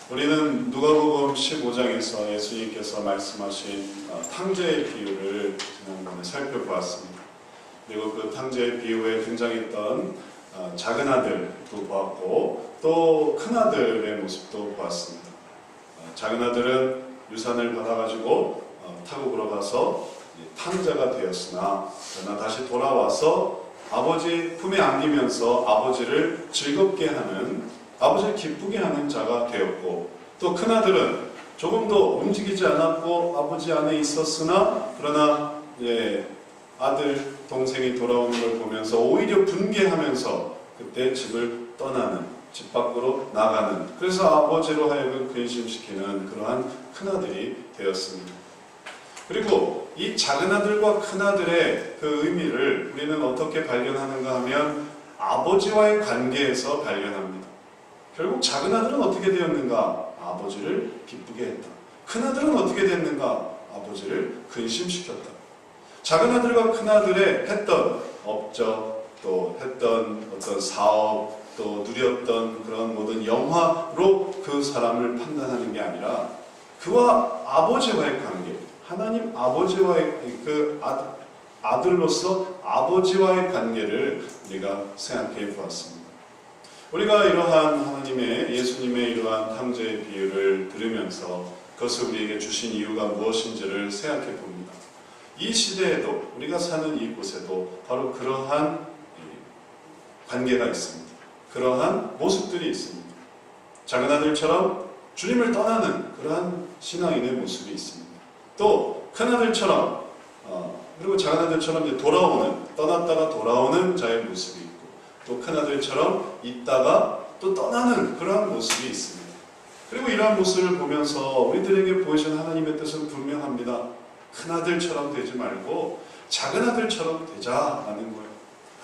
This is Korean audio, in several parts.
우리는 누가복음 15장에서 예수님께서 말씀하신 탕자의 비유를 지난번에 살펴보았습니다. 그리고 그 탕자의 비유에 등장했던 작은 아들도 보았고 또 큰 아들의 모습도 보았습니다. 작은 아들은 유산을 받아가지고 타국으로 가서 탕자가 되었으나 그러나 다시 돌아와서 아버지 품에 안기면서 아버지를 즐겁게 하는, 아버지를 기쁘게 하는 자가 되었고, 또 큰아들은 조금도 움직이지 않았고 아버지 안에 있었으나 그러나 아들 동생이 돌아오는 걸 보면서 오히려 분개하면서 그때 집을 떠나는, 집 밖으로 나가는, 그래서 아버지로 하여금 근심시키는 그러한 큰아들이 되었습니다. 그리고 이 작은 아들과 큰 아들의 그 의미를 우리는 어떻게 발견하는가 하면 아버지와의 관계에서 발견합니다. 결국 작은 아들은 어떻게 되었는가? 아버지를 기쁘게 했다. 큰 아들은 어떻게 됐는가? 아버지를 근심시켰다. 작은 아들과 큰 아들의 했던 업적, 또 했던 어떤 사업, 또 누렸던 그런 모든 영화로 그 사람을 판단하는 게 아니라 그와 아버지와의 관계, 하나님 아버지와의 그 아들로서 아버지와의 관계를 우리가 생각해 보았습니다. 우리가 이러한 하나님의, 예수님의 이러한 탕자의 비유를 들으면서 그것을 우리에게 주신 이유가 무엇인지를 생각해 봅니다. 이 시대에도, 우리가 사는 이곳에도 바로 그러한 관계가 있습니다. 그러한 모습들이 있습니다. 작은 아들처럼 주님을 떠나는 그러한 신앙인의 모습이 있습니다. 또 큰 아들처럼 그리고 작은 아들처럼 이제 돌아오는, 떠났다가 돌아오는 자의 모습이 있고, 또 큰 아들처럼 있다가 또 떠나는 그러한 모습이 있습니다. 그리고 이러한 모습을 보면서 우리들에게 보이신 하나님의 뜻은 분명합니다. 큰 아들처럼 되지 말고 작은 아들처럼 되자라는 거예요.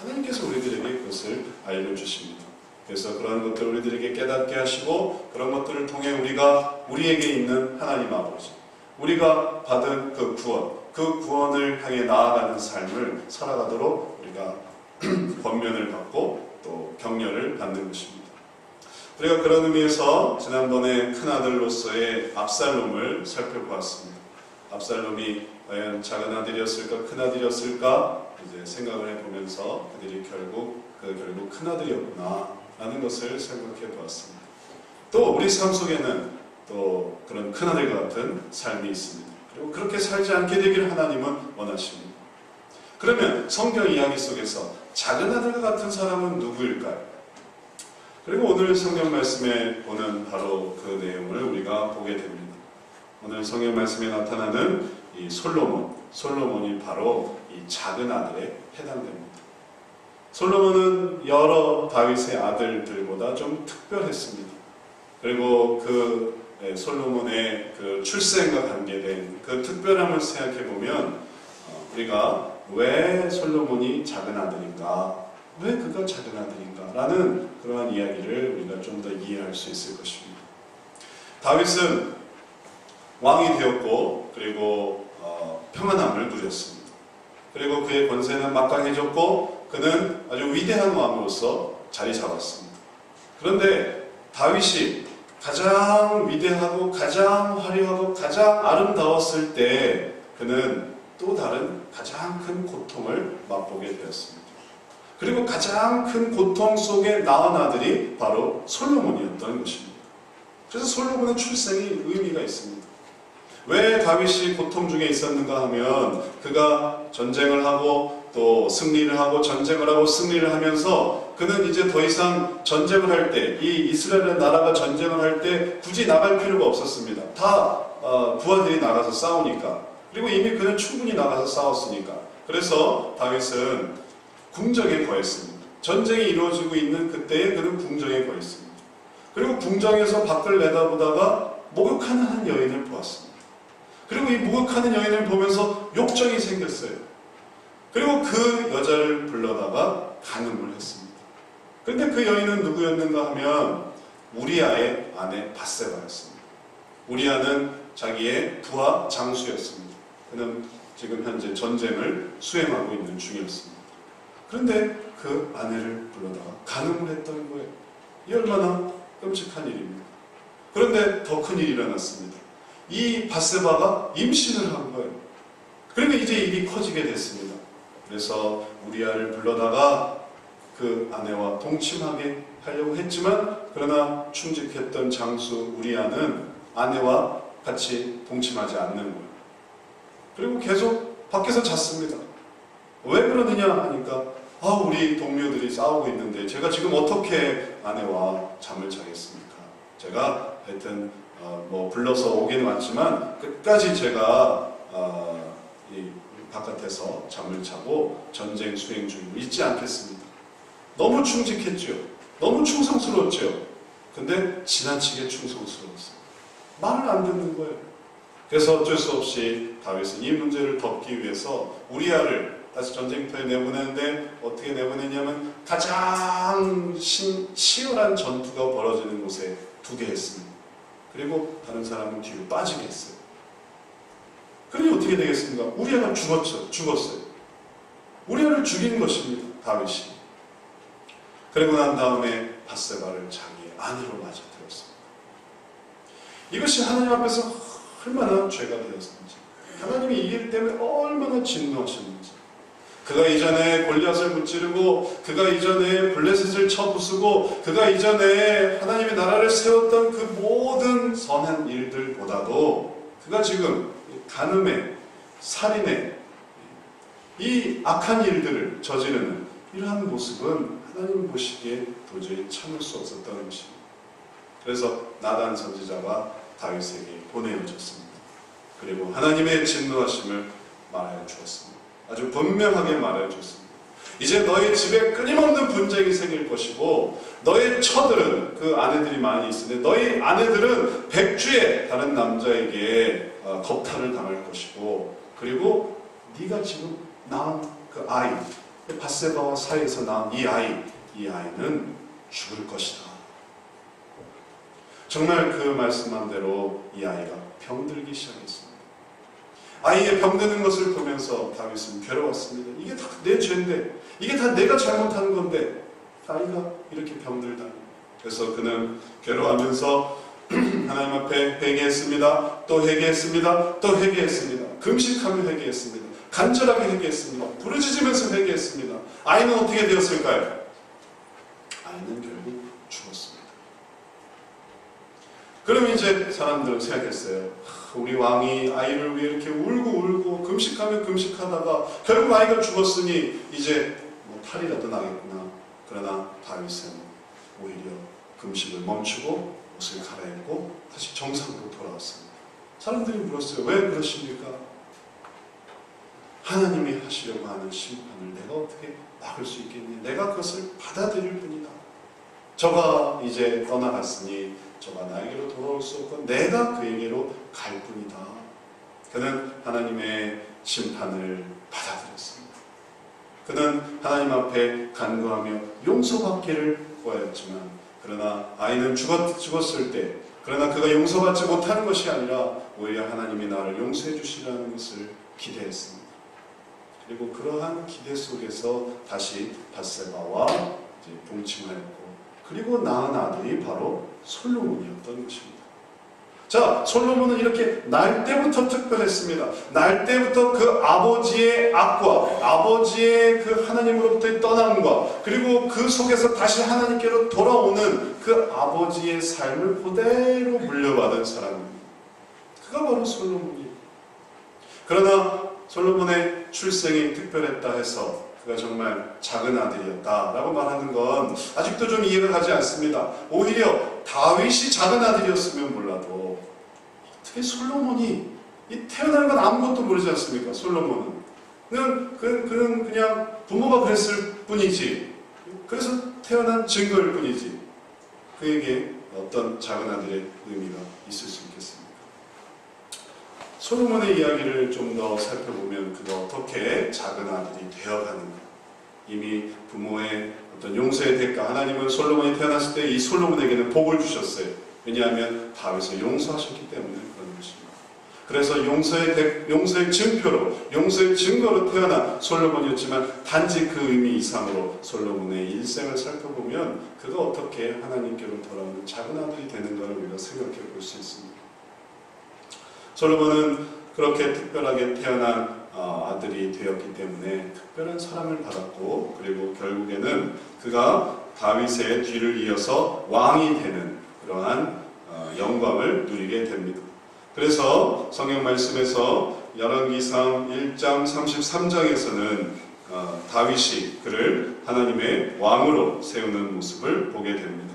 하나님께서 우리들에게 그것을 알려주십니다. 그래서 그런 것들을 우리들에게 깨닫게 하시고, 그런 것들을 통해 우리에게 있는 하나님 아버지, 우리가 받은 그 구원을 향해 나아가는 삶을 살아가도록 우리가 권면을 받고 또 격려를 받는 것입니다. 우리가 그런 의미에서 지난번에 큰아들로서의 압살롬을 살펴보았습니다. 압살롬이 과연 작은 아들이었을까 큰 아들이었을까 이제 생각을 해보면서 그들이 결국 큰 아들이었구나 라는 것을 생각해 보았습니다. 또 우리 삶 속에는 또 그런 큰아들과 같은 삶이 있습니다. 그리고 그렇게 살지 않게 되기를 하나님은 원하십니다. 그러면 성경 이야기 속에서 작은 아들과 같은 사람은 누구일까요? 그리고 오늘 성경 말씀에 보는 바로 그 내용을 우리가 보게 됩니다. 오늘 성경 말씀에 나타나는 이 솔로몬이 바로 이 작은 아들에 해당됩니다. 솔로몬은 여러 다윗의 아들들보다 좀 특별했습니다. 그리고 그 솔로몬의 그 출생과 관계된 그 특별함을 생각해 보면 우리가 왜 솔로몬이 작은 아들인가, 왜 그가 작은 아들인가 라는 그러한 이야기를 우리가 좀 더 이해할 수 있을 것입니다. 다윗은 왕이 되었고 그리고 평안함을 누렸습니다. 그리고 그의 권세는 막강해졌고 그는 아주 위대한 왕으로서 자리 잡았습니다. 그런데 다윗이 가장 위대하고 가장 화려하고 가장 아름다웠을 때 그는 또 다른 가장 큰 고통을 맛보게 되었습니다. 그리고 가장 큰 고통 속에 낳은 아들이 바로 솔로몬이었던 것입니다. 그래서 솔로몬의 출생이 의미가 있습니다. 왜 다윗이 고통 중에 있었는가 하면 그가 전쟁을 하고 또 승리를 하고 전쟁을 하고 승리를 하면서 그는 이제 더 이상 전쟁을 할 때, 이 이스라엘 나라가 전쟁을 할 때 굳이 나갈 필요가 없었습니다. 다 부하들이 나가서 싸우니까. 그리고 이미 그는 충분히 나가서 싸웠으니까. 그래서 다윗은 궁정에 거했습니다. 전쟁이 이루어지고 있는 그때에 그는 궁정에 거했습니다. 그리고 궁정에서 밖을 내다보다가 목욕하는 한 여인을 보았습니다. 그리고 이 목욕하는 여인을 보면서 욕정이 생겼어요. 그리고 그 여자를 불러다가 간음을 했습니다. 그런데 그 여인은 누구였는가 하면 우리아의 아내 밧세바였습니다. 우리아는 자기의 부하 장수였습니다. 그는 지금 현재 전쟁을 수행하고 있는 중이었습니다. 그런데 그 아내를 불러다가 간음을 했던 거예요. 이 얼마나 끔찍한 일입니다. 그런데 더 큰 일이 일어났습니다. 이 밧세바가 임신을 한 거예요. 그러면 이제 일이 커지게 됐습니다. 그래서 우리아를 불러다가 그 아내와 동침하게 하려고 했지만, 그러나 충직했던 장수 우리아는 아내와 같이 동침하지 않는 거예요. 그리고 계속 밖에서 잤습니다. 왜 그러느냐 하니까, 우리 동료들이 싸우고 있는데 제가 지금 어떻게 아내와 잠을 자겠습니까? 제가 하여튼 불러서 오긴 왔지만 끝까지 제가 이 바깥에서 잠을 자고 전쟁 수행 중이고 있지 않겠습니다. 너무 충직했죠. 너무 충성스러웠죠. 근데 지나치게 충성스러웠어요. 말을 안 듣는 거예요. 그래서 어쩔 수 없이 다윗은 이 문제를 덮기 위해서 우리아를 다시 전쟁터에 내보내는데, 어떻게 내보내냐면 가장 치열한 전투가 벌어지는 곳에 두게 했습니다. 그리고 다른 사람은 뒤로 빠지게 했어요. 그러니 어떻게 되겠습니까? 우리아가 죽었어요. 우리아를 죽인 것입니다, 다윗이. 그리고 난 다음에 밧세바를 자기의 아내로 맞아들였습니다. 이것이 하나님 앞에서 얼마나 죄가 되었는지, 하나님이 이 일 때문에 얼마나 진노하셨는지, 그가 이전에 골리앗을 무찌르고, 그가 이전에 블레셋을 쳐부수고, 그가 이전에 하나님의 나라를 세웠던 그 모든 선한 일들보다도 그가 지금 간음에, 살인에, 이 악한 일들을 저지르는 이러한 모습은 하나님 보시기에 도저히 참을 수 없었던 것입니다. 그래서 나단 선지자가 다윗에게 보내어졌습니다. 그리고 하나님의 진노하심을 말하여 주었습니다. 아주 분명하게 말하여 주었습니다. 이제 너희 집에 끊임없는 분쟁이 생길 것이고, 너희 처들은, 그 아내들이 많이 있으니 너희 아내들은 백주에 다른 남자에게 겁탈을 당할 것이고, 그리고 네가 지금 낳은 그 아이, 밧세바와 사이에서 낳은 이 아이는 죽을 것이다. 정말 그 말씀한 대로 이 아이가 병들기 시작했습니다. 아이의 병드는 것을 보면서 다윗은 괴로웠습니다. 이게 다 내 죄인데, 이게 다 내가 잘못한 건데 아이가 이렇게 병들다니. 그래서 그는 괴로워하면서 하나님 앞에 회개했습니다. 또 회개했습니다. 또 회개했습니다. 금식하며 회개했습니다. 간절하게 회개했습니다. 부르짖으면서 회개했습니다. 아이는 어떻게 되었을까요? 아이는 결국 죽었습니다. 그럼 이제 사람들은 생각했어요. 우리 왕이 아이를 위해 이렇게 울고 금식하며 금식하다가 결국 아이가 죽었으니 이제 탈이라도 나겠구나. 그러나 다윗은 오히려 금식을 멈추고 옷을 갈아입고 다시 정상으로 돌아왔습니다. 사람들이 물었어요. 왜 그러십니까? 하나님이 하시려고 하는 심판을 내가 어떻게 막을 수 있겠니? 내가 그것을 받아들일 뿐이다. 저가 이제 떠나갔으니 저가 나에게로 돌아올 수 없고 내가 그에게로 갈 뿐이다. 그는 하나님의 심판을 받아들였습니다. 그는 하나님 앞에 간구하며 용서받기를 구하였지만, 그러나 아이는 죽었을 때, 그러나 그가 용서받지 못하는 것이 아니라 오히려 하나님이 나를 용서해 주시라는 것을 기대했습니다. 그리고 그러한 기대 속에서 다시 밧세바와 동침하였고, 그리고 낳은 아들이 바로 솔로몬이었던 것입니다. 자, 솔로몬은 이렇게 날 때부터 특별했습니다. 날 때부터 그 아버지의 악과 아버지의 그 하나님으로부터의 떠남과, 그리고 그 속에서 다시 하나님께로 돌아오는 그 아버지의 삶을 그대로 물려받은 사람입니다. 그가 바로 솔로몬이에요. 그러나 솔로몬의 출생이 특별했다 해서 그가 정말 작은 아들이었다라고 말하는 건 아직도 좀 이해가 가지 않습니다. 오히려 다윗이 작은 아들이었으면 몰라도 어떻게 솔로몬이 태어난 건 아무것도 모르지 않습니까? 솔로몬은 그는 그냥 부모가 그랬을 뿐이지, 그래서 태어난 증거일 뿐이지, 그에게 어떤 작은 아들의 의미가 있을 수 있겠습니까? 솔로몬의 이야기를 좀 더 살펴보면 그가 어떻게 작은 아들이 되어가는가. 이미 부모의 어떤 용서의 대가, 하나님은 솔로몬이 태어났을 때 이 솔로몬에게는 복을 주셨어요. 왜냐하면 다윗을 용서하셨기 때문에 그런 것입니다. 그래서 용서의 증표로, 용서의 증거로 태어난 솔로몬이었지만 단지 그 의미 이상으로 솔로몬의 일생을 살펴보면 그가 어떻게 하나님께로 돌아오는 작은 아들이 되는가를 우리가 생각해 볼 수 있습니다. 솔로몬은 그렇게 특별하게 태어난 아들이 되었기 때문에 특별한 사랑을 받았고, 그리고 결국에는 그가 다윗의 뒤를 이어서 왕이 되는 그러한 영광을 누리게 됩니다. 그래서 성경 말씀에서 열왕기상 1장 33장에서는 다윗이 그를 하나님의 왕으로 세우는 모습을 보게 됩니다.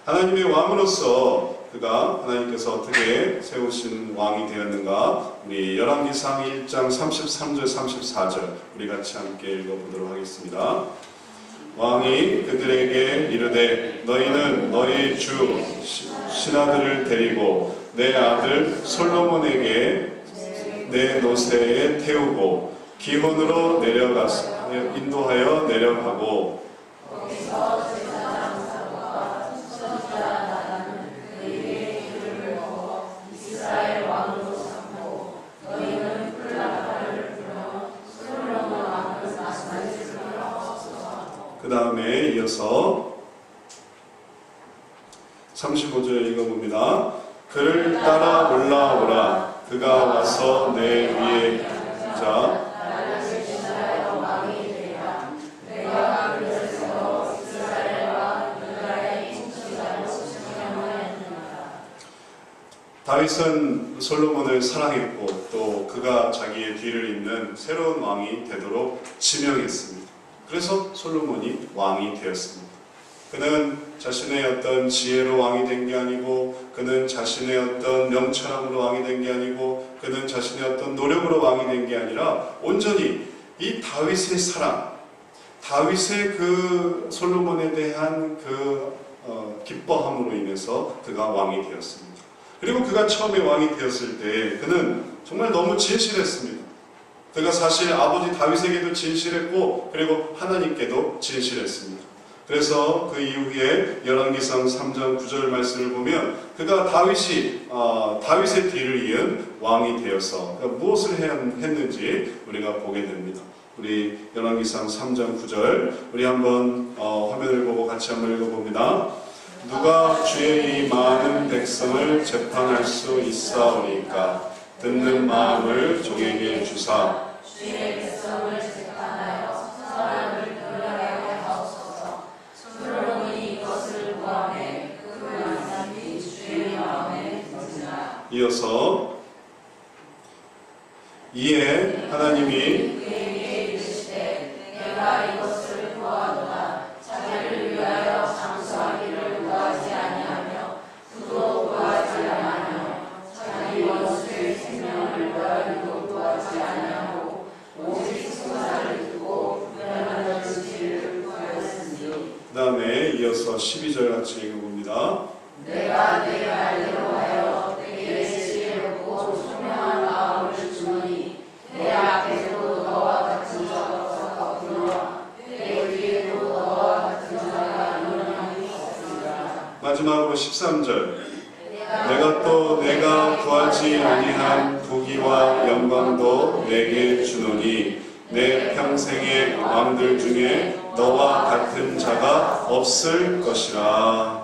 하나님의 왕으로서 그가 하나님께서 어떻게 세우신 왕이 되었는가, 우리 열왕기상 1장 33절 34절 우리 같이 함께 읽어보도록 하겠습니다. 왕이 그들에게 이르되 너희는 너희 주 신하들을 데리고 내 아들 솔로몬에게 내 노새에 태우고 기혼으로 내려가서 인도하여 내려가고 그 다음에 이어서 35절 읽어봅니다. 그를 따라 올라오라. 그가 와서 내 위에 앉아 다윗은 솔로몬을 사랑했고 또 그가 자기의 뒤를 잇는 새로운 왕이 되도록 지명했습니다. 그래서 솔로몬이 왕이 되었습니다. 그는 자신의 어떤 지혜로 왕이 된 게 아니고, 그는 자신의 어떤 명철함으로 왕이 된 게 아니고, 그는 자신의 어떤 노력으로 왕이 된 게 아니라 온전히 이 다윗의 사랑, 다윗의 그 솔로몬에 대한 그 기뻐함으로 인해서 그가 왕이 되었습니다. 그리고 그가 처음에 왕이 되었을 때 그는 정말 너무 진실했습니다. 그가 사실 아버지 다윗에게도 진실했고 그리고 하나님께도 진실했습니다. 그래서 그 이후에 열왕기상 3장 9절 말씀을 보면 그가 다윗의 뒤를 이은 왕이 되어서 무엇을 했는지 우리가 보게 됩니다. 우리 열왕기상 3장 9절 우리 한번 화면을 보고 같이 한번 읽어봅니다. 누가 주의 이 많은 백성을 재판할 수 있사오니까 듣는 마음을 종에게 주사 주의 백성을 재판하여 사람을 변화하게 하옵소서. 솔로몬이 이것을 구하매 그 말씀이 주의 마음에 드니라. 이어서 이에 하나님이 그에게 이르시되 내가 이것을 구하노라. 자기를 위하여 장수하기를 구하지 아니하며 부도 구하지 아니하며 자기 원수의 생명을 구하기도 구하지 아니하고 오직 송사를 두고 불행한 진실을 구하였으니. 그 다음에 이어서 12절 같이 읽어봅니다. 내가 내 말대로 하여 내게 지혜롭고 총명한 마음을 주노니 내 앞에도 너와 같은 자가 없으나 내 뒤에도 너와 같은 자가 일어나니 없으리라. 마지막으로 13절 내가 구하지 아니한 부귀와 영광도 내게 주노니 내 평생의 왕들 중에 너와 같은 자가 없을 것이라.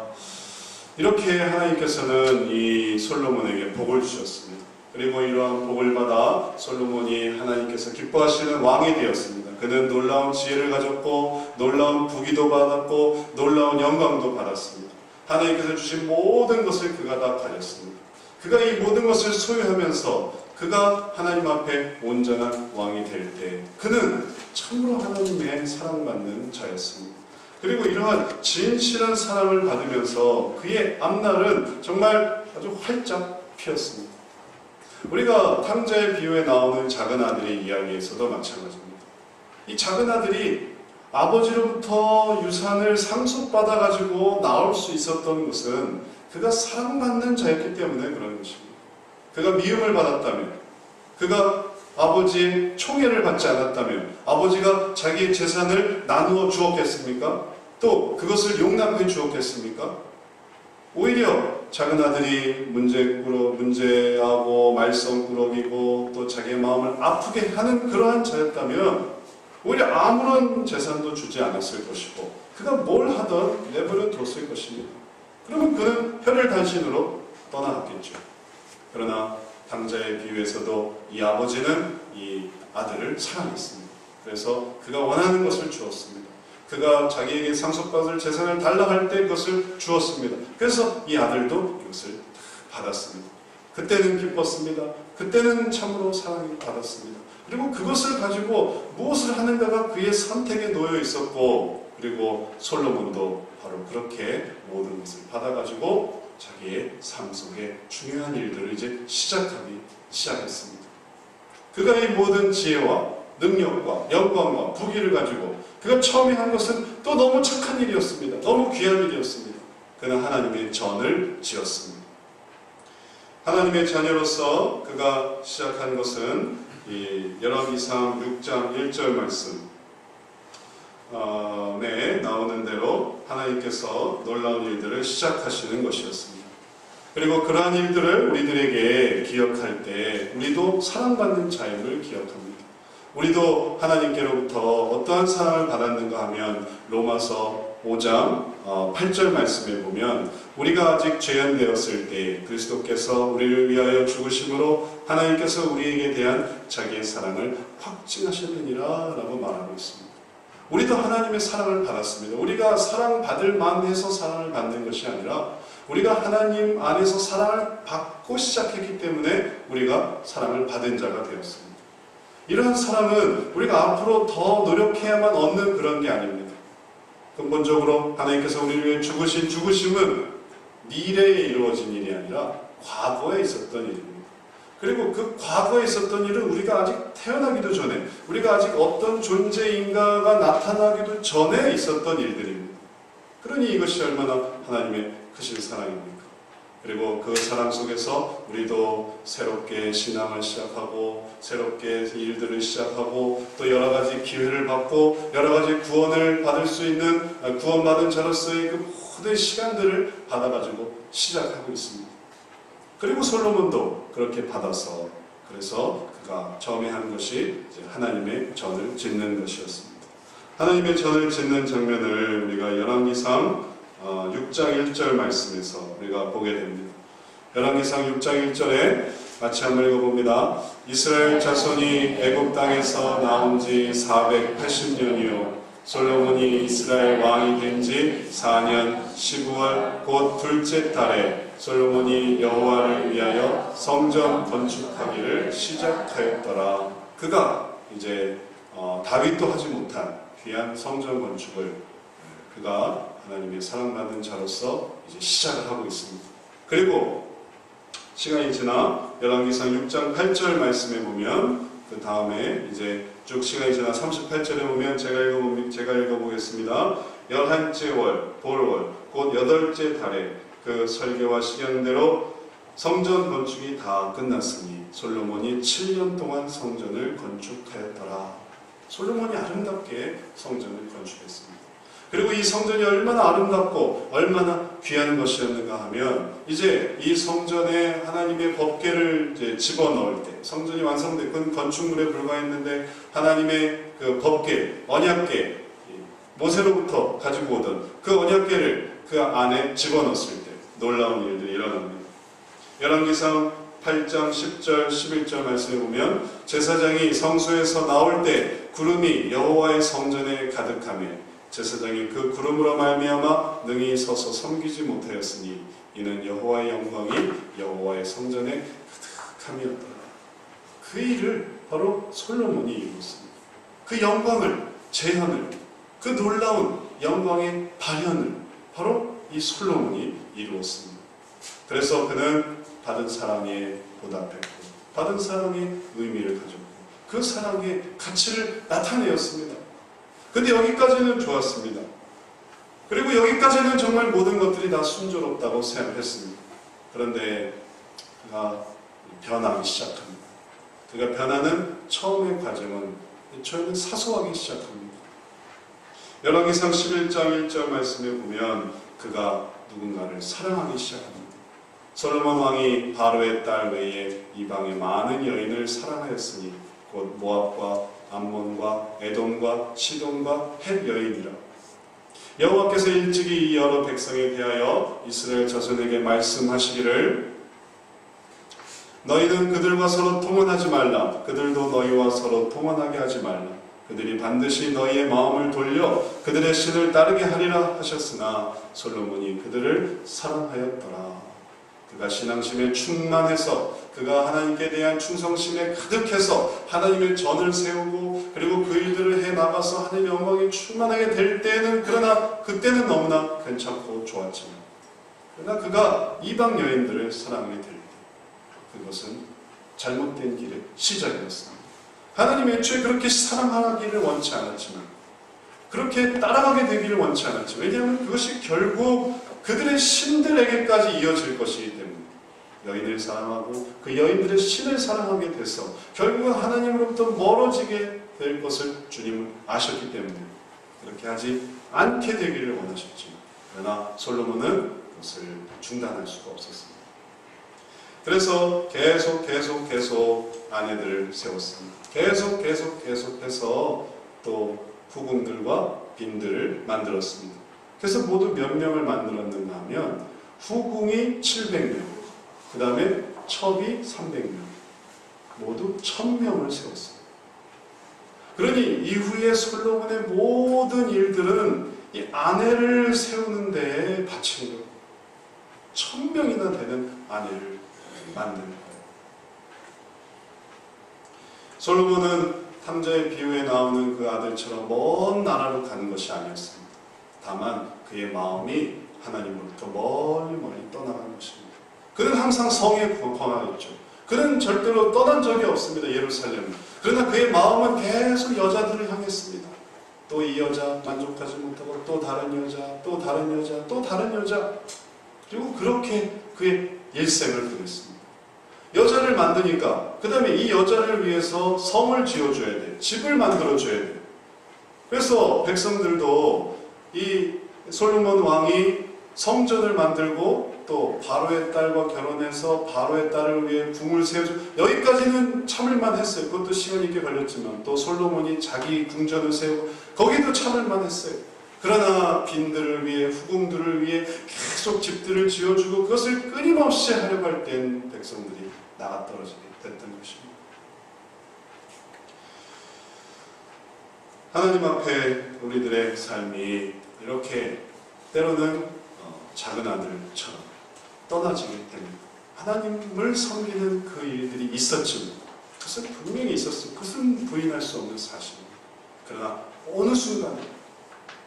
이렇게 하나님께서는 이 솔로몬에게 복을 주셨습니다. 그리고 이러한 복을 받아 솔로몬이 하나님께서 기뻐하시는 왕이 되었습니다. 그는 놀라운 지혜를 가졌고 놀라운 부귀도 받았고 놀라운 영광도 받았습니다. 하나님께서 주신 모든 것을 그가 다 가졌습니다. 그가 이 모든 것을 소유하면서 그가 하나님 앞에 온전한 왕이 될 때 그는 참으로 하나님의 사랑받는 자였습니다. 그리고 이러한 진실한 사랑을 받으면서 그의 앞날은 정말 아주 활짝 피었습니다. 우리가 탕자의 비유에 나오는 작은 아들의 이야기에서도 마찬가지입니다. 이 작은 아들이 아버지로부터 유산을 상속받아가지고 나올 수 있었던 것은 그가 사랑받는 자였기 때문에 그런 것입니다. 그가 미움을 받았다면, 그가 아버지의 총애를 받지 않았다면 아버지가 자기의 재산을 나누어 주었겠습니까? 또 그것을 용납해 주었겠습니까? 오히려 작은 아들이 문제하고 말썽꾸러기고 또 자기의 마음을 아프게 하는 그러한 자였다면 오히려 아무런 재산도 주지 않았을 것이고 그가 뭘 하든 내버려 뒀을 것입니다. 그러면 그는 혀를 단신으로 떠나갔겠죠. 그러나 탕자의 비유에서도 이 아버지는 이 아들을 사랑했습니다. 그래서 그가 원하는 것을 주었습니다. 그가 자기에게 상속받을 재산을 달라 할 때 그것을 주었습니다. 그래서 이 아들도 이것을 받았습니다. 그때는 기뻤습니다. 그때는 참으로 사랑을 받았습니다. 그리고 그것을 가지고 무엇을 하는가가 그의 선택에 놓여 있었고, 그리고 솔로몬도 바로 그렇게 모든 것을 받아가지고 자기의 삶 속에 중요한 일들을 이제 시작했습니다. 그가 이 모든 지혜와 능력과 영광과 부귀를 가지고 그가 처음에 한 것은 또 너무 착한 일이었습니다. 너무 귀한 일이었습니다. 그는 하나님의 전을 지었습니다. 하나님의 자녀로서 그가 시작한 것은 이 열왕기상 6장 1절 말씀 나오는 대로 하나님께서 놀라운 일들을 시작하시는 것이었습니다. 그리고 그러한 일들을 우리들에게 기억할 때 우리도 사랑받는 자임을 기억합니다. 우리도 하나님께로부터 어떠한 사랑을 받았는가 하면 로마서 5장 8절 말씀에 보면 우리가 아직 죄인되었을 때 그리스도께서 우리를 위하여 죽으심으로 하나님께서 우리에게 대한 자기의 사랑을 확증하셨느니라 라고 말하고 있습니다. 우리도 하나님의 사랑을 받았습니다. 우리가 사랑받을 만해서 사랑을 받는 것이 아니라 우리가 하나님 안에서 사랑을 받고 시작했기 때문에 우리가 사랑을 받은 자가 되었습니다. 이러한 사랑은 우리가 앞으로 더 노력해야만 얻는 그런 게 아닙니다. 근본적으로 하나님께서 우리를 위해 죽으신 죽으심은 미래에 이루어진 일이 아니라 과거에 있었던 일입니다. 그리고 그 과거에 있었던 일은 우리가 아직 태어나기도 전에, 우리가 아직 어떤 존재인가가 나타나기도 전에 있었던 일들입니다. 그러니 이것이 얼마나 하나님의 크신 사랑입니까? 그리고 그 사랑 속에서 우리도 새롭게 신앙을 시작하고 새롭게 일들을 시작하고 또 여러 가지 기회를 받고 여러 가지 구원을 받을 수 있는 구원받은 자로서의 그 모든 시간들을 받아가지고 시작하고 있습니다. 그리고 솔로몬도 그렇게 받아서 그래서 그가 처음에 한 것이 이제 하나님의 전을 짓는 것이었습니다. 하나님의 전을 짓는 장면을 우리가 열왕기상 6장 1절 말씀에서 우리가 보게 됩니다. 열왕기상 6장 1절에 같이 한번 읽어봅니다. 이스라엘 자손이 애굽 땅에서 나온 지 480년이요 솔로몬이 이스라엘 왕이 된 지 4년 19월 곧 둘째 달에 솔로몬이 여호와를 위하여 성전 건축하기를 시작하였더라. 그가 이제 다윗도 하지 못한 귀한 성전 건축을 그가 하나님의 사랑받는 자로서 이제 시작을 하고 있습니다. 그리고 시간이 지나 열왕기상 6장 8절 말씀에 보면 그 다음에 이제 쭉 시간이 지나 38절에 보면 제가 읽어보겠습니다. 11째 월 볼월 곧 8째 달에 그 설계와 시경대로 성전 건축이 다 끝났으니 솔로몬이 7년 동안 성전을 건축하였더라. 솔로몬이 아름답게 성전을 건축했습니다. 그리고 이 성전이 얼마나 아름답고 얼마나 귀한 것이었는가 하면 이제 이 성전에 하나님의 법궤를 이제 집어넣을 때 성전이 완성된 그 건축물에 불과했는데 하나님의 그 법궤, 언약궤 모세로부터 가지고 오던 그 언약궤를 그 안에 집어넣었을 때 놀라운 일들이 일어납니다. 열왕기상 8장 10절 11절 말씀에 보면 제사장이 성소에서 나올 때 구름이 여호와의 성전에 가득하며 제사장이 그 구름으로 말미암아 능히 서서 섬기지 못하였으니 이는 여호와의 영광이 여호와의 성전에 가득함이었더라. 그 일을 바로 솔로몬이 이루었습니다. 그 영광을, 재현을, 그 놀라운 영광의 발현을 바로 이 솔로몬이 이루었습니다. 그래서 그는 받은 사랑에 보답했고 받은 사랑의 의미를 가졌고 그 사랑의 가치를 나타내었습니다. 근데 여기까지는 좋았습니다. 그리고 여기까지는 정말 모든 것들이 다 순조롭다고 생각했습니다. 그런데 그가 변하기 시작합니다. 그가 변하는 처음의 과정은 처음엔 사소하기 시작합니다. 열왕기상 11장 1절 말씀에 보면 그가 누군가를 사랑하기 시작합니다. 솔로몬 왕이 바로의 딸 외에 이방의 많은 여인을 사랑하였으니 곧 모압과 암몬과 에돔과 시돈과 헷 여인이라. 여호와께서 일찍이 이 여러 백성에 대하여 이스라엘 자손에게 말씀하시기를 너희는 그들과 서로 통혼하지 말라. 그들도 너희와 서로 통혼하게 하지 말라. 그들이 반드시 너희의 마음을 돌려 그들의 신을 따르게 하리라 하셨으나 솔로몬이 그들을 사랑하였더라. 그가 신앙심에 충만해서 그가 하나님께 대한 충성심에 가득해서 하나님의 전을 세우고 그리고 그 일들을 해나가서 하나님의 영광에 충만하게 될 때에는 그러나 그때는 너무나 괜찮고 좋았지만 그러나 그가 이방 여인들을 사랑하게 될 때 그것은 잘못된 길의 시작이었습니다. 하나님이 애초에 그렇게 사랑하기를 원치 않았지만 그렇게 따라가게 되기를 원치 않았지만 왜냐하면 그것이 결국 그들의 신들에게까지 이어질 것이기 때문에 여인을 사랑하고 그 여인들의 신을 사랑하게 돼서 결국은 하나님으로부터 멀어지게 될 것을 주님은 아셨기 때문에 그렇게 하지 않게 되기를 원하셨지만 그러나 솔로몬은 그것을 중단할 수가 없었습니다. 그래서 계속 아내들을 세웠습니다. 계속해서 또 후궁들과 빈들을 만들었습니다. 그래서 모두 몇 명을 만들었는가 하면 후궁이 700명, 그 다음에 첩이 300명, 모두 1000명을 세웠습니다. 그러니 이후에 솔로몬의 모든 일들은 이 아내를 세우는 데에 바친 거예요. 1000명이나 되는 아내를 만드는 거예요. 솔로몬은 탐자의 비유에 나오는 그 아들처럼 먼 나라로 가는 것이 아니었습니다. 다만 그의 마음이 하나님으로부터 멀리 떠나간 것입니다. 그는 항상 성에 거하였죠. 그는 절대로 떠난 적이 없습니다. 예루살렘. 그러나 그의 마음은 계속 여자들을 향했습니다. 또 이 여자 만족하지 못하고 또 다른 여자, 또 다른 여자, 또 다른 여자. 그리고 그렇게 그의 일생을 보냈습니다. 여자를 만드니까 그 다음에 이 여자를 위해서 성을 지어줘야 돼. 집을 만들어줘야 돼. 그래서 백성들도 이 솔로몬 왕이 성전을 만들고 또 바로의 딸과 결혼해서 바로의 딸을 위해 궁을 세워줘. 여기까지는 참을만 했어요. 그것도 시간 있게 걸렸지만 또 솔로몬이 자기 궁전을 세우고 거기도 참을만 했어요. 그러나 빈들을 위해 후궁들을 위해 계속 집들을 지어주고 그것을 끊임없이 하려고 할 땐 백성들이 나가떨어지게 됐던 것입니다. 하나님 앞에 우리들의 삶이 이렇게 때로는 작은 아들처럼 떠나지게 됩니다. 하나님을 섬기는 그 일들이 있었지만 그것은 분명히 있었어요. 그것은 부인할 수 없는 사실입니다. 그러나 어느 순간에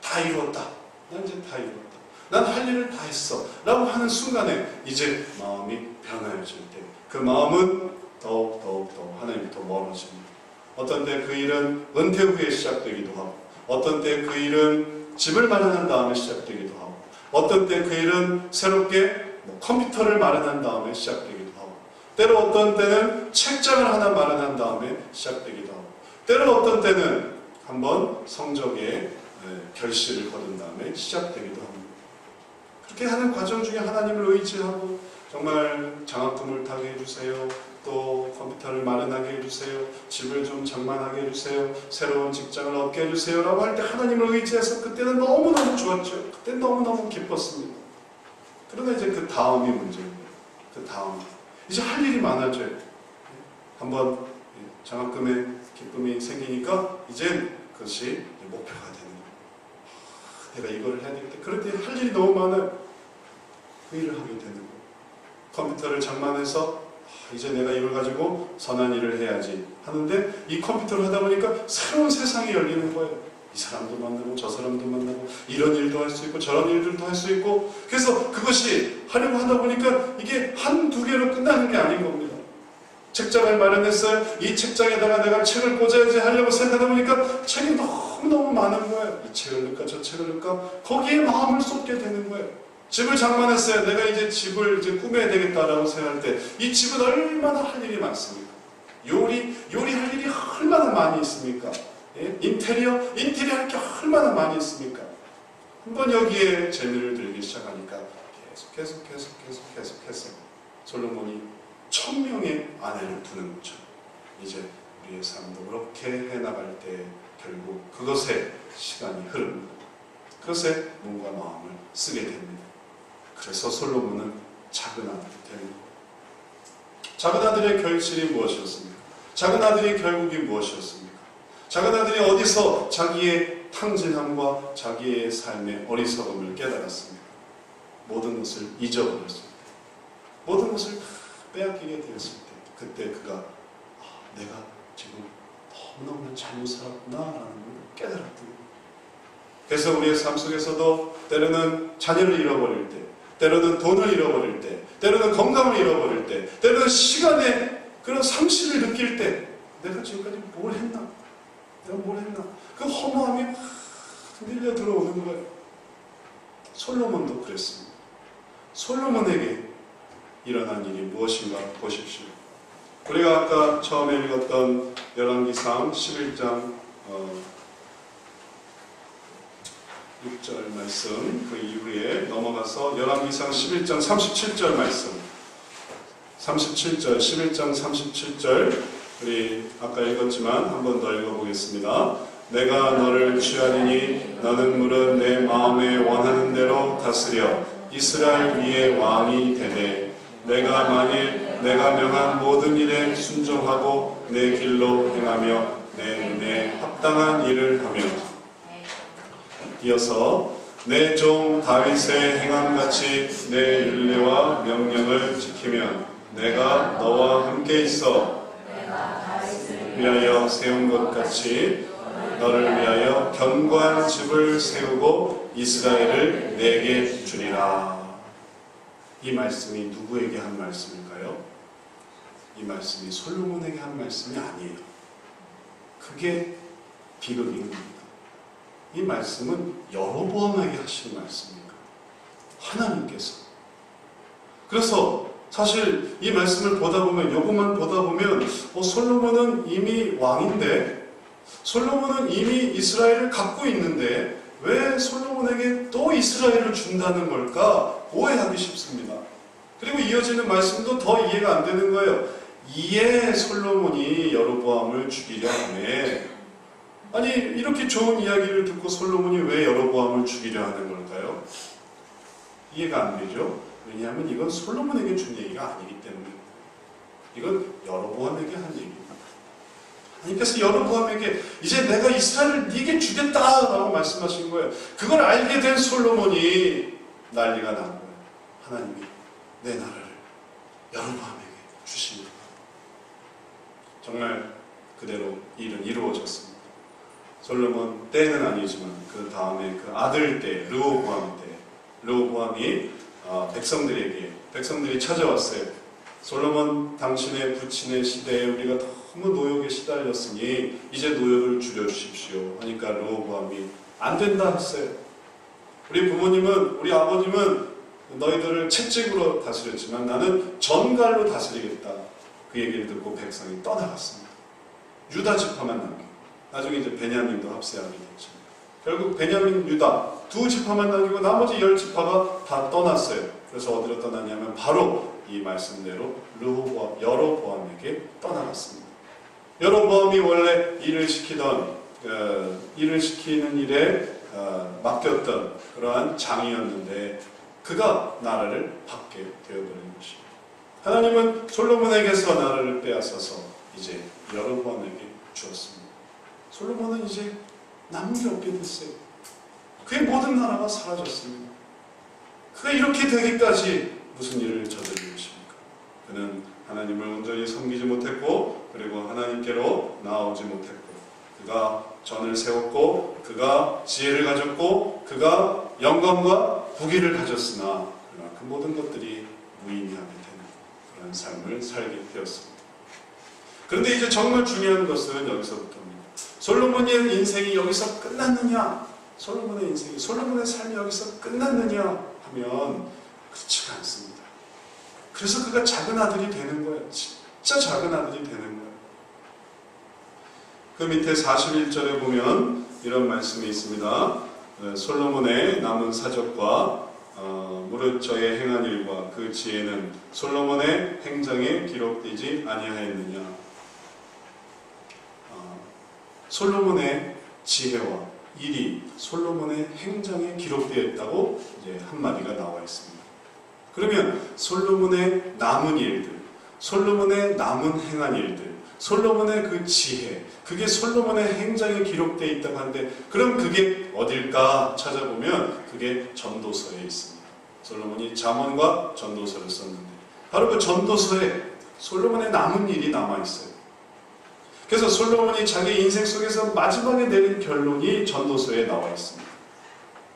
다 이루었다. 난 이제 다 이루었다. 난 할 일을 다 했어. 라고 하는 순간에 이제 마음이 변화해질 때 그 마음은 더욱 하나님부터 멀어집니다. 어떤 때 그 일은 은퇴 후에 시작되기도 하고 어떤 때 그 일은 집을 마련한 다음에 시작되기도 하고 어떤 때 그 일은 새롭게 컴퓨터를 마련한 다음에 시작되기도 하고 때로 어떤 때는 책장을 하나 마련한 다음에 시작되기도 하고 때로 어떤 때는 한번 성적에 결실을 거둔 다음에 시작되기도 합니다. 그렇게 하는 과정 중에 하나님을 의지하고 정말 장학금을 타게 해주세요. 또 컴퓨터를 마련하게 해주세요. 집을 좀 장만하게 해주세요. 새로운 직장을 얻게 해주세요. 라고 할 때 하나님을 의지해서 그때는 너무너무 좋았죠. 그때는 너무너무 기뻤습니다. 그러나 이제 그 다음이 문제입니다. 그 다음. 이제 할 일이 많아져요. 한번 장학금의 기쁨이 생기니까 이제 그것이 목표가 되는 거예요. 내가 이걸 해야 되겠다. 그럴 때 할 일이 너무 많아요. 그 일을 하게 되는 거예요. 컴퓨터를 장만해서 이제 내가 이걸 가지고 선한 일을 해야지 하는데 이 컴퓨터를 하다 보니까 새로운 세상이 열리는 거예요. 이 사람도 만나고 저 사람도 만나고 이런 일도 할 수 있고 저런 일들도 할 수 있고 그래서 그것이 하려고 하다 보니까 이게 한두 개로 끝나는 게 아닌 겁니다. 책장을 마련했어요. 이 책장에다가 내가 책을 꽂아야지 하려고 생각하다 보니까 책이 너무너무 많은 거예요. 이 책을 넣을까 저 책을 넣을까 거기에 마음을 쏟게 되는 거예요. 집을 장만했어요. 내가 이제 집을 이제 꾸며야 되겠다라고 생각할 때 이 집은 얼마나 할 일이 많습니까? 요리할 일이 얼마나 많이 있습니까? 예? 인테리어 할 게 얼마나 많이 있습니까? 한번 여기에 재미를 들기 시작하니까 계속해서 솔로몬이 1000명의 아내를 두는 것처럼 이제 우리의 삶도 그렇게 해나갈 때 결국 그것에 시간이 흐릅니다. 그것에 몸과 마음을 쓰게 됩니다. 그래서 솔로몬은 작은 아들이 됩니다. 작은 아들의 결실이 무엇이었습니까? 작은 아들의 결국이 무엇이었습니까? 작은 아들이 어디서 자기의 탕진함과 자기의 삶의 어리석음을 깨달았습니까? 모든 것을 잊어버렸을 때, 모든 것을 다 빼앗기게 되었을 때, 그때 그가 내가 지금 너무너무 잘못 살았구나라는 걸 깨달았던 거예요. 그래서 우리의 삶 속에서도 때로는 자녀를 잃어버릴 때, 때로는 돈을 잃어버릴 때, 때로는 건강을 잃어버릴 때, 때로는 시간의 그런 상실을 느낄 때 내가 지금까지 뭘 했나? 내가 뭘 했나? 그 허무함이 막 밀려 들어오는 거예요. 솔로몬도 그랬습니다. 솔로몬에게 일어난 일이 무엇인가 보십시오. 우리가 아까 처음에 읽었던 열왕기상 11장 6절 말씀, 그 이후에 넘어가서 열왕기상 11장 37절 말씀, 37절, 11장 37절, 우리 아까 읽었지만 한 번 더 읽어보겠습니다. 내가 너를 취하리니 너는 무릇 내 마음에 원하는 대로 다스려 이스라엘 위에 왕이 되되 내가 만일 내가 명한 모든 일에 순종하고 내 길로 행하며 내 눈에 합당한 일을 하며 이어서 내 종 다윗의 행함같이 내 율례와 명령을 지키면 내가 너와 함께 있어 위하여 세운 것 같이 너를 위하여 견고한 집을 세우고 이스라엘을 내게 주리라. 이 말씀이 누구에게 한 말씀일까요? 이 말씀이 솔로몬에게 한 말씀이 아니에요. 그게 비극입니다. 이 말씀은 여로보암에게 하신 말씀입니다. 하나님께서. 그래서 사실 이 말씀을 보다 보면, 요것만 보다 보면 솔로몬은 이미 왕인데, 솔로몬은 이미 이스라엘을 갖고 있는데 왜 솔로몬에게 또 이스라엘을 준다는 걸까 오해하기 쉽습니다. 그리고 이어지는 말씀도 더 이해가 안 되는 거예요. 이에 솔로몬이 여로보암을 죽이려 하네. 아니 이렇게 좋은 이야기를 듣고 솔로몬이 왜 여로보암을 죽이려 하는 걸까요? 이해가 안 되죠? 왜냐하면 이건 솔로몬에게 준 얘기가 아니기 때문에 이건 여로보암에게 한 얘기입니다. 하나님께서 여로보암에게 이제 내가 이스라엘을 네게 주겠다라고 말씀하신 거예요. 그걸 알게 된 솔로몬이 난리가 난 거예요. 하나님이 내 나라를 여로보암에게 주십니다. 정말 그대로 일은 이루어졌습니다. 솔로몬 때는 아니지만 그 다음에 그 아들 때 르호보암 때 르호보암이 백성들이 찾아왔어요. 솔로몬 당신의 부친의 시대에 우리가 너무 노역에 시달렸으니 이제 노역을 줄여주십시오 하니까 르호보암이 안 된다 했어요. 우리 부모님은, 우리 아버님은 너희들을 채찍으로 다스렸지만 나는 전갈로 다스리겠다. 그 얘기를 듣고 백성이 떠나갔습니다. 유다 지파만 남기고 나중에 이제 베냐민도 합세하게 됐죠. 결국 베냐민, 유다 두 지파만 남기고 나머지 10지파가 다 떠났어요. 그래서 어디로 떠났냐면 바로 이 말씀대로 여로보암에게 떠나갔습니다. 여로보암이 원래 일을 시키는 일에 맡겼던 그러한 장이었는데 그가 나라를 받게 되어버린 것입니다. 하나님은 솔로몬에게서 나라를 빼앗아서 이제 여로보암에게 주었습니다. 솔로몬은 이제 남은 게 없게 됐어요. 그의 모든 나라가 사라졌습니다. 그가 이렇게 되기까지 무슨 일을 저지른 것입니까? 그는 하나님을 온전히 섬기지 못했고 그리고 하나님께로 나아오지 못했고 그가 전을 세웠고 그가 지혜를 가졌고 그가 영광과 부귀를 가졌으나 그러나 그 모든 것들이 무의미하게 되는 그런 삶을 살게 되었습니다. 그런데 이제 정말 중요한 것은 여기서부터입니다. 솔로몬의 인생이 여기서 끝났느냐? 솔로몬의 삶이 여기서 끝났느냐 하면 그렇지가 않습니다. 그래서 그가 작은 아들이 되는 거예요. 진짜 작은 아들이 되는 거예요. 그 밑에 41절에 보면 이런 말씀이 있습니다. 솔로몬의 남은 사적과 무릇 저의 행한 일과 그 지혜는 솔로몬의 행장에 기록되지 아니하였느냐. 솔로몬의 지혜와 일이 솔로몬의 행장에 기록되어 있다고 이제 한마디가 나와 있습니다. 그러면 솔로몬의 남은 일들, 솔로몬의 남은 행한 일들, 솔로몬의 그 지혜, 그게 솔로몬의 행장에 기록되어 있다고 하는데, 그럼 그게 어딜까 찾아보면 그게 전도서에 있습니다. 솔로몬이 잠언과 전도서를 썼는데 바로 그 전도서에 솔로몬의 남은 일이 남아있어요. 그래서 솔로몬이 자기 인생 속에서 마지막에 내린 결론이 전도서에 나와 있습니다.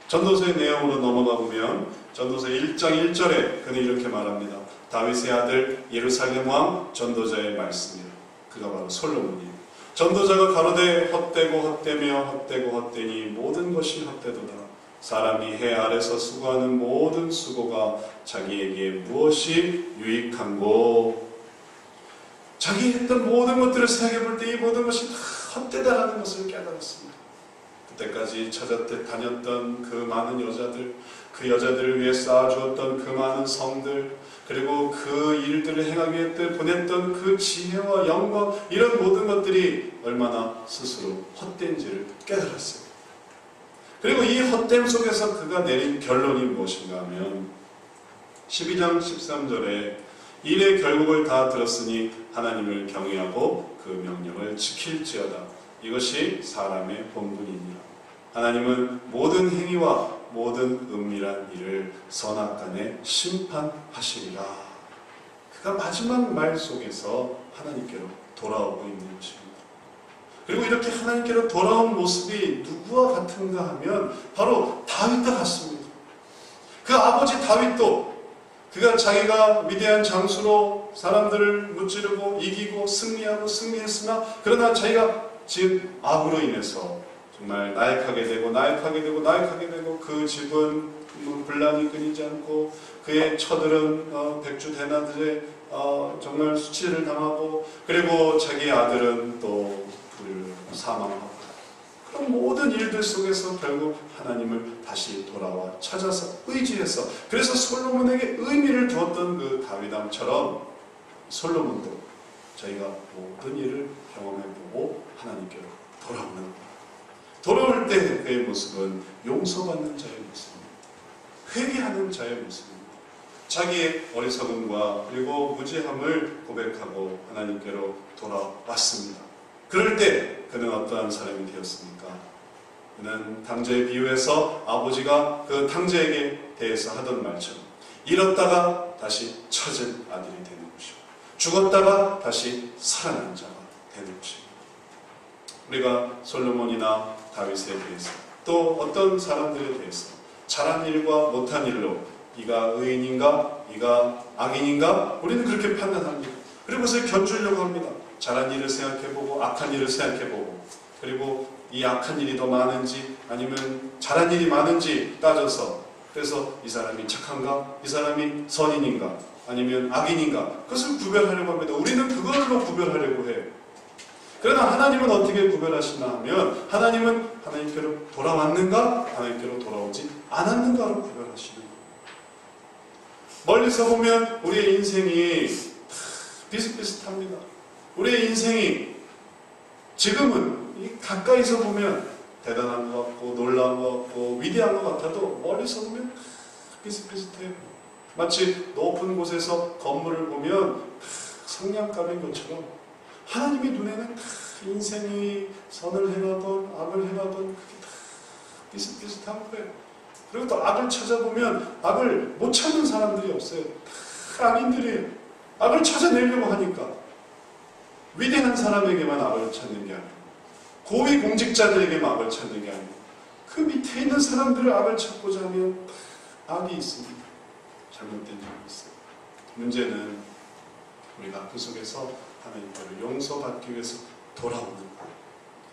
전도서의 내용으로 넘어가 보면 전도서 1장 1절에 그는 이렇게 말합니다. 다윗의 아들 예루살렘 왕 전도자의 말씀이라. 그가 바로 솔로몬이에요. 전도자가 가로되 헛되고 헛되며 헛되고 헛되니 모든 것이 헛되도다. 사람이 해 아래서 수고하는 모든 수고가 자기에게 무엇이 유익한고. 자기 했던 모든 것들을 생각해 볼 때 이 모든 것이 다 헛되다라는 것을 깨달았습니다. 그때까지 다녔던 그 많은 여자들, 그 여자들을 위해 쌓아주었던 그 많은 성들, 그리고 그 일들을 행하기 위해 보냈던 그 지혜와 영광, 이런 모든 것들이 얼마나 스스로 헛된지를 깨달았어요. 그리고 이 헛됨 속에서 그가 내린 결론이 무엇인가 하면 12장 13절에 일의 결국을 다 들었으니 하나님을 경외하고 그 명령을 지킬지어다. 이것이 사람의 본분이니라. 하나님은 모든 행위와 모든 은밀한 일을 선악간에 심판하시리라. 그가 마지막 말 속에서 하나님께로 돌아오고 있는 것입니다. 그리고 이렇게 하나님께로 돌아온 모습이 누구와 같은가 하면 바로 다윗과 같습니다. 그 아버지 다윗도 그가 자기가 위대한 장수로 사람들을 무찌르고 이기고 승리했으나 그러나 자기가 지은 악으로 인해서 정말 나약하게 되고 그 집은 분란이 끊이지 않고 그의 처들은 백주대나들의 정말 수치를 당하고 그리고 자기 아들은 또 사망하고 그런 모든 일들 속에서 결국 하나님을 다시 돌아와 찾아서 의지해서 그래서 솔로몬에게 의미를 두었던 그 다윗왕처럼 솔로몬도 저희가 모든 일을 경험해보고 하나님께로 돌아오는 것. 돌아올 때 그의 모습은 용서받는 자의 모습입니다. 회개하는 자의 모습입니다. 자기의 어리석음과 그리고 무지함을 고백하고 하나님께로 돌아왔습니다. 그럴 때 그는 어떠한 사람이 되었습니까? 그는 탕자의 비유에서 아버지가 그 탕자에게 대해서 하던 말처럼 잃었다가 다시 찾은 아들이 되는 것이고 죽었다가 다시 살아난 자가 되는 것입니다. 우리가 솔로몬이나 다윗에 대해서 또 어떤 사람들에 대해서 잘한 일과 못한 일로 이가 의인인가 이가 악인인가 우리는 그렇게 판단합니다. 그리고 그것을 견주려고 합니다. 잘한 일을 생각해보고 악한 일을 생각해보고 그리고 이 악한 일이 더 많은지 아니면 잘한 일이 많은지 따져서 그래서 이 사람이 착한가 이 사람이 선인인가 아니면 악인인가 그것을 구별하려고 합니다. 우리는 그걸로 구별하려고 해요. 그러나 하나님은 어떻게 구별하시나 하면 하나님은 하나님께로 돌아왔는가 하나님께로 돌아오지 않았는가로 구별하시는 거예요. 멀리서 보면 우리의 인생이 비슷비슷합니다. 우리의 인생이 지금은 가까이서 보면 대단한 것 같고 놀라운 것 같고 위대한 것 같아도 멀리서 보면 비슷비슷해요. 마치 높은 곳에서 건물을 보면 성냥갑인 것처럼 하나님의 눈에는 인생이 선을 행하던 악을 행하던 그게 다 비슷비슷한 거예요. 그리고 또 악을 찾아보면 악을 못 찾는 사람들이 없어요. 다 악인들이에요. 악을 찾아내려고 하니까 위대한 사람에게만 악을 찾는 게 아니고 고위 공직자들에게만 악을 찾는 게 아니고 그 밑에 있는 사람들을 악을 찾고자 하면 악이 있습니다. 잘못된 점이 있어요. 문제는 우리가 그 속에서 하나님께로 용서받기 위해서 돌아오는 것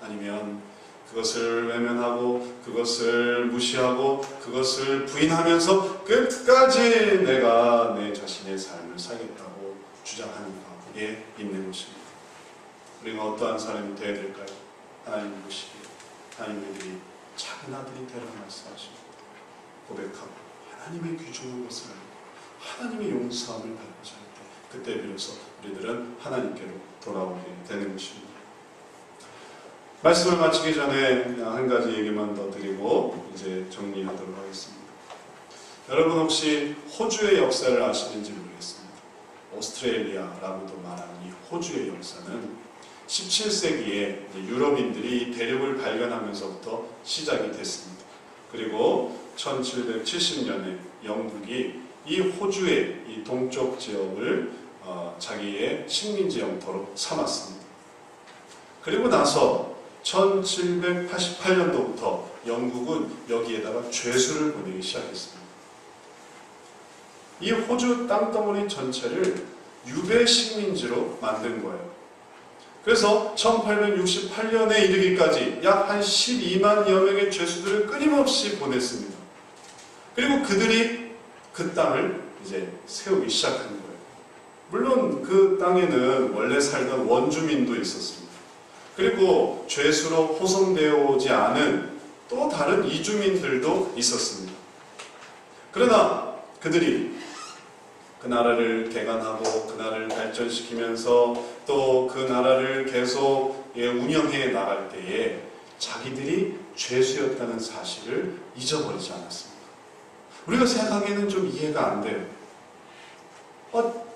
아니면 그것을 외면하고 그것을 무시하고 그것을 부인하면서 끝까지 내가 내 자신의 삶을 살겠다고 주장하는 가운데 있는 것입니다. 우리가 어떠한 사람이 되어야 될까요? 하나님 보시기에 하나님들이 작은 아들이 되라 말씀하십니다. 고백하고 하나님의 귀중한 것을 알고 하나님의 용서함을 받고자 할 때, 그때 비로소 우리들은 하나님께로 돌아오게 되는 것입니다. 말씀을 마치기 전에 한 가지 얘기만 더 드리고 이제 정리하도록 하겠습니다. 여러분 혹시 호주의 역사를 아시는지 모르겠습니다. 오스트레일리아라고도 말하는 이 호주의 역사는 17세기에 유럽인들이 대륙을 발견하면서부터 시작이 됐습니다. 그리고 1770년에 영국이 이 호주의 이 동쪽 지역을 자기의 식민지 영토로 삼았습니다. 그리고 나서 1788년도부터 영국은 여기에다가 죄수를 보내기 시작했습니다. 이 호주 땅덩어리 전체를 유배 식민지로 만든 거예요. 그래서 1868년에 이르기까지 약 한 12만여 명의 죄수들을 끊임없이 보냈습니다. 그리고 그들이 그 땅을 이제 세우기 시작한 거예요. 물론 그 땅에는 원래 살던 원주민도 있었습니다. 그리고 죄수로 호송되어 오지 않은 또 다른 이주민들도 있었습니다. 그러나 그들이 그 나라를 개간하고 그 나라를 발전시키면서 또 그 나라를 계속 운영해 나갈 때에 자기들이 죄수였다는 사실을 잊어버리지 않았습니다. 우리가 생각하기에는 좀 이해가 안 돼요.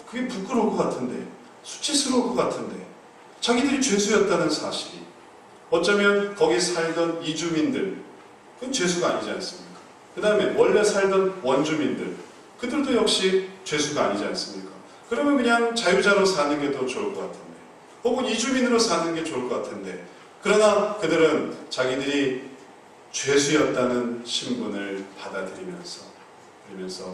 그게 부끄러울 것 같은데, 수치스러울 것 같은데, 자기들이 죄수였다는 사실이, 어쩌면 거기 살던 이주민들, 그건 죄수가 아니지 않습니까? 그 다음에 원래 살던 원주민들, 그들도 역시 죄수가 아니지 않습니까? 그러면 그냥 자유자로 사는 게 더 좋을 것 같은데, 혹은 이주민으로 사는 게 좋을 것 같은데, 그러나 그들은 자기들이 죄수였다는 신분을 받아들이면서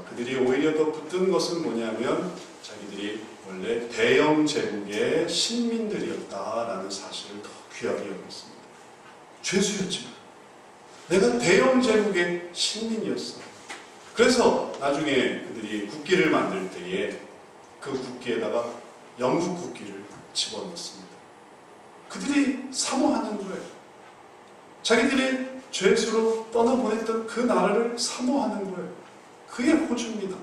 그들이 오히려 더 붙든 것은 뭐냐면 자기들이 원래 대영 제국의 식민들이었다라는 사실을 더 귀하게 여겼습니다. 죄수였지만 내가 대영 제국의 식민이었어. 그래서 나중에 그들이 국기를 만들 때에 그 국기에다가 영국 국기를 집어넣습니다. 그들이 사모하는 거예요. 자기들이 죄수로 떠나보냈던 그 나라를 사모하는 거예요. 그게 호주입니다.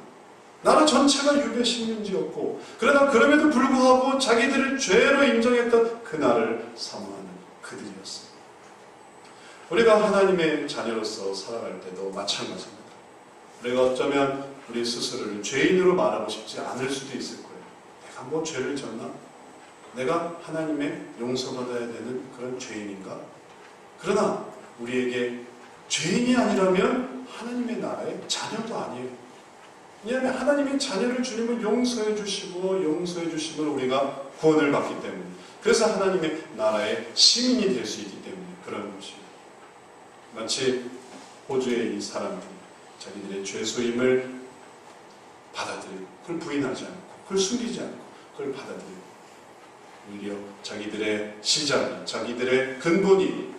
나라 전체가 유배 식민지였고, 그러나 그럼에도 불구하고 자기들을 죄로 인정했던 그 나라를 사모하는 그들이었습니다. 우리가 하나님의 자녀로서 살아갈 때도 마찬가지입니다. 우리가 어쩌면 우리 스스로를 죄인으로 말하고 싶지 않을 수도 있을 거예요. 내가 뭐 죄를 졌나? 내가 하나님의 용서받아야 되는 그런 죄인인가? 그러나 우리에게 죄인이 아니라면 하나님의 나라의 자녀도 아니에요. 왜냐하면 하나님의 자녀를 주님은 용서해 주시고 용서해 주심을 우리가 구원을 받기 때문에, 그래서 하나님의 나라의 시민이 될 수 있기 때문에 그런 것입니다. 마치 호주의 이 사람들이 자기들의 죄수임을 받아들이고 그걸 부인하지 않고 그걸 숨기지 않고 그걸 받아들이고 오히려 자기들의 시작이, 자기들의 근본이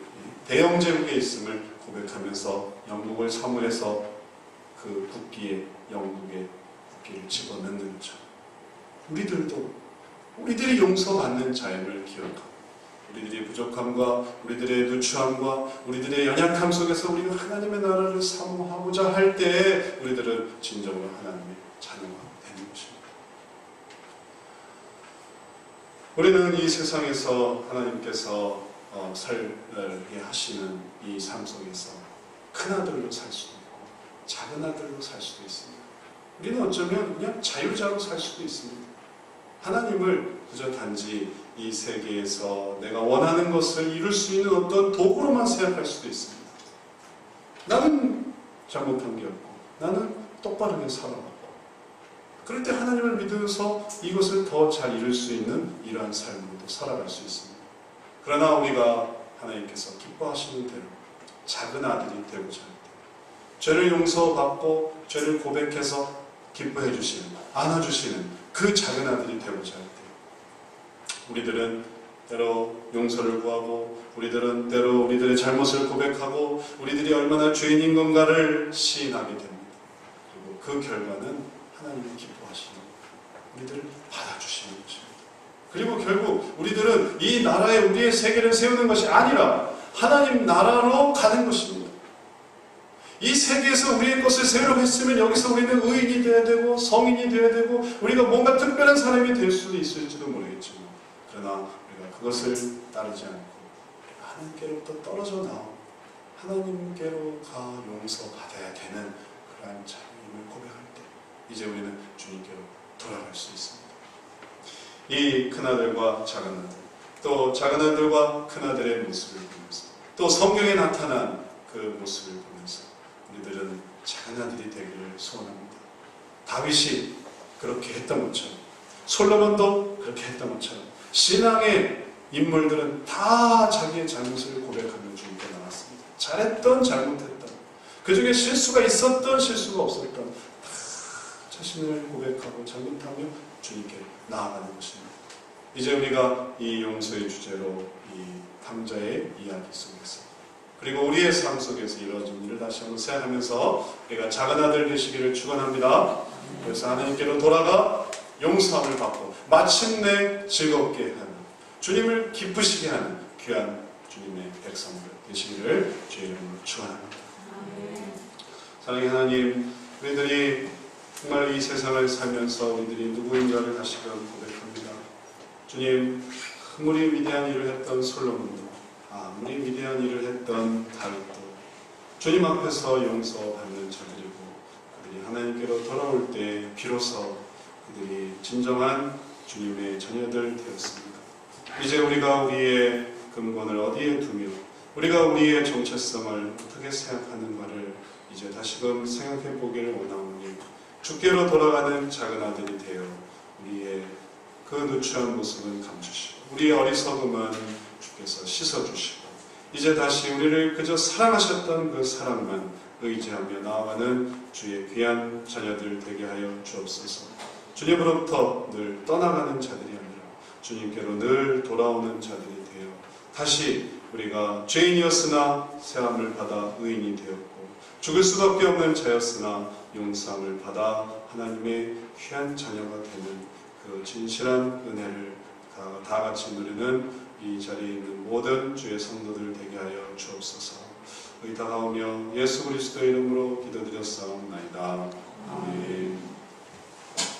대영제국에 있음을 고백하면서 영국을 사모해서 그 국기에 영국의 국기를 집어넣는 거죠. 우리들도 우리들이 용서받는 자임을 기억하고 우리들의 부족함과 우리들의 누추함과 우리들의 연약함 속에서 우리가 하나님의 나라를 사모하고자 할 때 우리들은 진정으로 하나님의 자녀가 되는 것입니다. 우리는 이 세상에서 하나님께서 살게 하시는 이 삶 속에서 큰아들로 살 수도 있고 작은 아들로 살 수도 있습니다. 우리는 어쩌면 그냥 자유자로 살 수도 있습니다. 하나님을 그저 단지 이 세계에서 내가 원하는 것을 이룰 수 있는 어떤 도구로만 생각할 수도 있습니다. 나는 잘못한 게 없고 나는 똑바르게 살아왔고, 그럴 때 하나님을 믿어서 이것을 더 잘 이룰 수 있는 이러한 삶으로도 살아갈 수 있습니다. 그러나 우리가 하나님께서 기뻐하시는 대로 작은 아들이 되고자 할 때, 죄를 용서받고 죄를 고백해서 기뻐해 주시는, 안아주시는 그 작은 아들이 되고자 할 때, 우리들은 때로 용서를 구하고 우리들은 때로 우리들의 잘못을 고백하고 우리들이 얼마나 죄인인 건가를 시인하게 됩니다. 그리고 그 결과는 하나님이 기뻐하시는, 우리들을 받아주시는 것입니다. 그리고 결국 우리들은 이 나라에 우리의 세계를 세우는 것이 아니라 하나님 나라로 가는 것입니다. 이 세계에서 우리의 것을 새로 했으면 여기서 우리는 의인이 되어야 되고 성인이 되어야 되고 우리가 뭔가 특별한 사람이 될 수도 있을지도 모르겠지만 그러나 우리가 그것을 따르지 않고 하나님께로부터 떨어져 나온 하나님께로 가 용서받아야 되는 그러한 자임을 고백할 때 이제 우리는 주님께로 돌아갈 수 있습니다. 이 큰아들과 작은아들, 또 작은아들과 큰아들의 모습을 보면서 또 성경에 나타난 그 모습을 보면서 우리들은 작은아들이 되기를 소원합니다. 다윗이 그렇게 했던 것처럼 솔로몬도 그렇게 했던 것처럼 신앙의 인물들은 다 자기의 잘못을 고백하며 주님께 나왔습니다. 잘했던 잘못했던 그 중에 실수가 있었던 실수가 없었던 다 자신을 고백하고 잘못하며 주님께 나아가는 것입니다. 이제 우리가 이 용서의 주제로 이 탕자의 이야기 속에서 그리고 우리의 삶 속에서 이루어진 일을 다시 한번 생각하면서 우리가 작은 아들 되시기를 축원합니다. 그래서 하나님께로 돌아가 용서함을 받고 마침내 즐겁게 하는 주님을 기쁘시게 하는 귀한 주님의 백성들 되시기를 주의 이름으로 축원합니다. 사랑의 하나님, 우리들이 정말 이 세상을 살면서 우리들이 누구인가를 다시금 고백합니다. 주님, 아무리 위대한 일을 했던 솔로몬도 아무리 위대한 일을 했던 다윗도 주님 앞에서 용서받는 자들이고 그들이 하나님께로 돌아올 때 비로소 그들이 진정한 주님의 자녀들 되었습니다. 이제 우리가 우리의 근본을 어디에 두며 우리가 우리의 정체성을 어떻게 생각하는가를 이제 다시금 생각해 보기를 원하오니 주께로 돌아가는 작은 아들이 되어 우리의 그 누추한 모습은 감추시고 우리의 어리석음은 주께서 씻어주시고 이제 다시 우리를 그저 사랑하셨던 그 사랑만 의지하며 나아가는 주의 귀한 자녀들 되게 하여 주옵소서. 주님으로부터 늘 떠나가는 자들이 아니라 주님께로 늘 돌아오는 자들이 되어 다시 우리가 죄인이었으나 세함을 받아 의인이 되었고 죽을 수밖에 없는 자였으나 용서함을 받아 하나님의 귀한 자녀가 되는 그 진실한 은혜를 다 같이 누리는 이 자리에 있는 모든 주의 성도들 되게 하여 주옵소서. 의다가오며 예수 그리스도의 이름으로 기도드렸사옵나이다. 아멘.